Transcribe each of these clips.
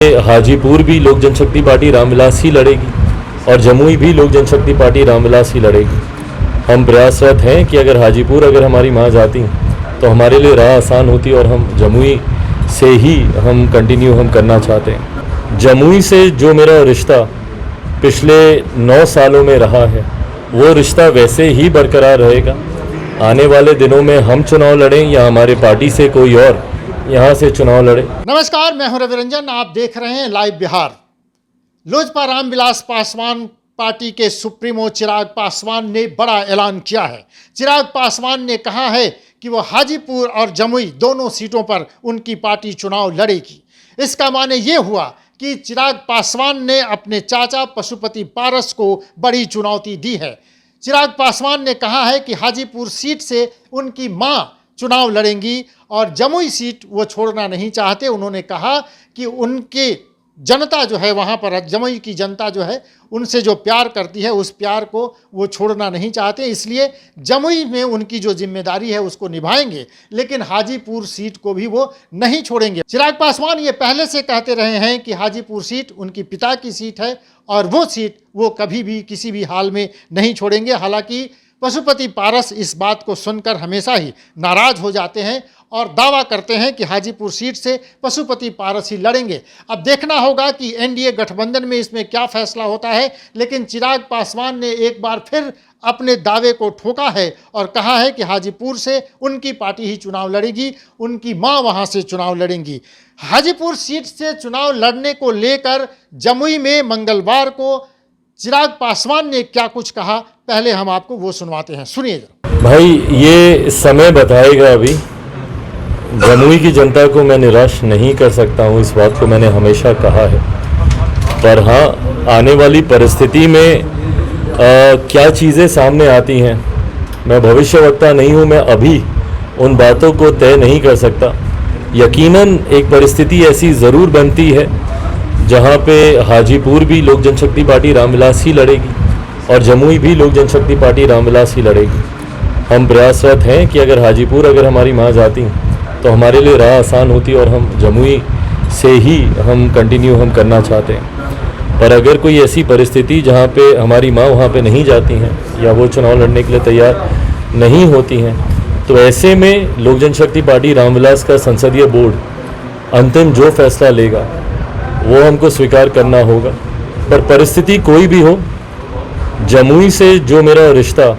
हाजीपुर भी लोक जनशक्ति पार्टी रामविलास ही लड़ेगी और जमुई भी लोक जनशक्ति पार्टी रामविलास ही लड़ेगी। हम प्रयासरत हैं कि अगर हमारी मां जाती तो हमारे लिए राह आसान होती और हम जमुई से ही हम कंटिन्यू करना चाहते हैं। जमुई से जो मेरा रिश्ता पिछले 9 सालों में रहा है वो रिश्ता वैसे ही बरकरार रहेगा। आने वाले दिनों में हम चुनाव लड़ें या हमारे पार्टी से कोई और यहाँ से चुनाव लड़े। नमस्कार, मैं हूं रविरंजन, आप देख रहे हैं लाइव बिहार। लोजपा रामविलास पासवान पार्टी के सुप्रीमो चिराग पासवान ने बड़ा ऐलान किया है। चिराग पासवान ने कहा है कि वो हाजीपुर और जमुई दोनों सीटों पर उनकी पार्टी चुनाव लड़ेगी। इसका माने ये हुआ कि चिराग पासवान ने अपने चाचा पशुपति पारस को बड़ी चुनौती दी है। चिराग पासवान ने कहा है कि हाजीपुर सीट से उनकी मां चुनाव लड़ेंगी और जमुई सीट वो छोड़ना नहीं चाहते। उन्होंने कहा कि उनके जनता जो है वहाँ पर, जमुई की जनता जो है उनसे जो प्यार करती है उस प्यार को वो छोड़ना नहीं चाहते, इसलिए जमुई में उनकी जो जिम्मेदारी है उसको निभाएंगे, लेकिन हाजीपुर सीट को भी वो नहीं छोड़ेंगे। चिराग पासवान ये पहले से कहते रहे हैं कि हाजीपुर सीट उनकी पिता की सीट है और वो सीट वो कभी भी किसी भी हाल में नहीं छोड़ेंगे। हालांकि पशुपति पारस इस बात को सुनकर हमेशा ही नाराज हो जाते हैं और दावा करते हैं कि हाजीपुर सीट से पशुपति पारस ही लड़ेंगे। अब देखना होगा कि एनडीए गठबंधन में इसमें क्या फैसला होता है, लेकिन चिराग पासवान ने एक बार फिर अपने दावे को ठोका है और कहा है कि हाजीपुर से उनकी पार्टी ही चुनाव लड़ेगी, उनकी मां वहां से चुनाव लड़ेंगी। हाजीपुर सीट से चुनाव लड़ने को लेकर जमुई में मंगलवार को चिराग पासवान ने क्या कुछ कहा, पहले हम आपको वो सुनवाते हैं, सुनिए जरा। भाई ये समय बताएगा। अभी जमुई की जनता को मैं निराश नहीं कर सकता हूँ, इस बात को मैंने हमेशा कहा है। पर हाँ, आने वाली परिस्थिति में क्या चीज़ें सामने आती हैं, मैं भविष्यवक्ता नहीं हूँ, मैं अभी उन बातों को तय नहीं कर सकता। यकीनन एक परिस्थिति ऐसी ज़रूर बनती है जहाँ पे हाजीपुर भी लोक जनशक्ति पार्टी रामविलास ही लड़ेगी और जमुई भी लोक जनशक्ति पार्टी रामविलास ही लड़ेगी। हम प्रयासरत हैं कि अगर हमारी मां जाती तो हमारे लिए राह आसान होती और हम जमुई से ही हम कंटिन्यू करना चाहते हैं। पर अगर कोई ऐसी परिस्थिति जहाँ पे हमारी मां वहाँ पे नहीं जाती हैं या वो चुनाव लड़ने के लिए तैयार नहीं होती हैं, तो ऐसे में लोक जनशक्ति पार्टी रामविलास का संसदीय बोर्ड अंतिम जो फैसला लेगा वो हमको स्वीकार करना होगा। पर परिस्थिति कोई भी हो, जमुई से जो मेरा रिश्ता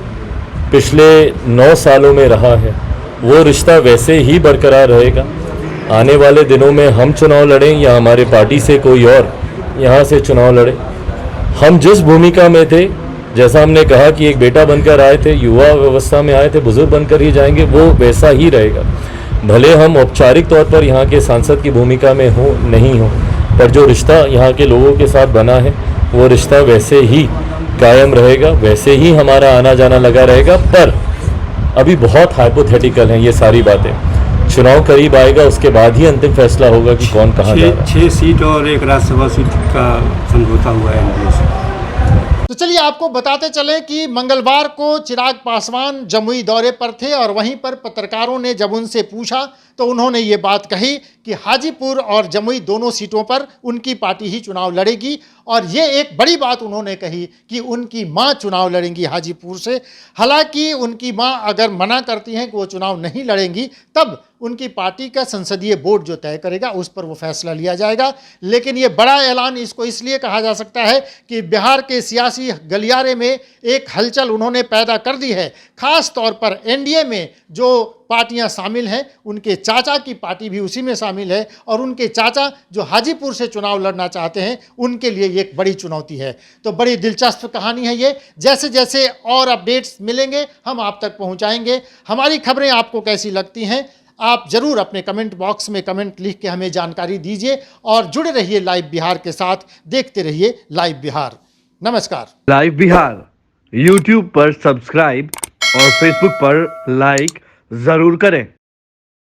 पिछले 9 सालों में रहा है वो रिश्ता वैसे ही बरकरार रहेगा। आने वाले दिनों में हम चुनाव लड़ें या हमारे पार्टी से कोई और यहाँ से चुनाव लड़े, हम जिस भूमिका में थे, जैसा हमने कहा कि एक बेटा बनकर आए थे, युवा अवस्था में आए थे, बुजुर्ग बनकर ही जाएंगे, वो वैसा ही रहेगा। भले हम औपचारिक तौर पर यहाँ के सांसद की भूमिका में हो नहीं हो, पर जो रिश्ता यहाँ के लोगों के साथ बना है वो रिश्ता वैसे ही कायम रहेगा, वैसे ही हमारा आना जाना लगा रहेगा। पर अभी बहुत हाइपोथेटिकल हैं ये सारी बातें। चुनाव करीब आएगा, उसके बाद ही अंतिम फैसला होगा कि कौन कहाँ जा रहा है। 6 सीट और एक राज्यसभा सीट का समझौता हुआ है एनडीए से। तो चलिए आपको बताते चलें कि मंगलवार को चिराग पासवान जमुई दौरे पर थे और वहीं पर पत्रकारों ने जब उनसे पूछा तो उन्होंने ये बात कही कि हाजीपुर और जमुई दोनों सीटों पर उनकी पार्टी ही चुनाव लड़ेगी। और ये एक बड़ी बात उन्होंने कही कि उनकी मां चुनाव लड़ेंगी हाजीपुर से। हालांकि उनकी मां अगर मना करती हैं कि वो चुनाव नहीं लड़ेंगी, तब उनकी पार्टी का संसदीय बोर्ड जो तय करेगा उस पर वो फैसला लिया जाएगा। लेकिन ये बड़ा ऐलान इसको इसलिए कहा जा सकता है कि बिहार के सियासी गलियारे में एक हलचल उन्होंने पैदा कर दी है। खास तौर पर एनडीए में जो पार्टियां शामिल हैं, उनके चाचा की पार्टी भी उसी में शामिल है और उनके चाचा जो हाजीपुर से चुनाव लड़ना चाहते हैं उनके लिए ये एक बड़ी चुनौती है। तो बड़ी दिलचस्प कहानी है ये। जैसे जैसे और अपडेट्स मिलेंगे हम आप तक पहुंचाएंगे। हमारी खबरें आपको कैसी लगती हैं, आप जरूर अपने कमेंट बॉक्स में कमेंट लिख के हमें जानकारी दीजिए और जुड़े रहिए लाइव बिहार के साथ, देखते रहिए लाइव बिहार। नमस्कार। लाइव बिहार यूट्यूब पर सब्सक्राइब और फेसबुक पर लाइक जरूर करें।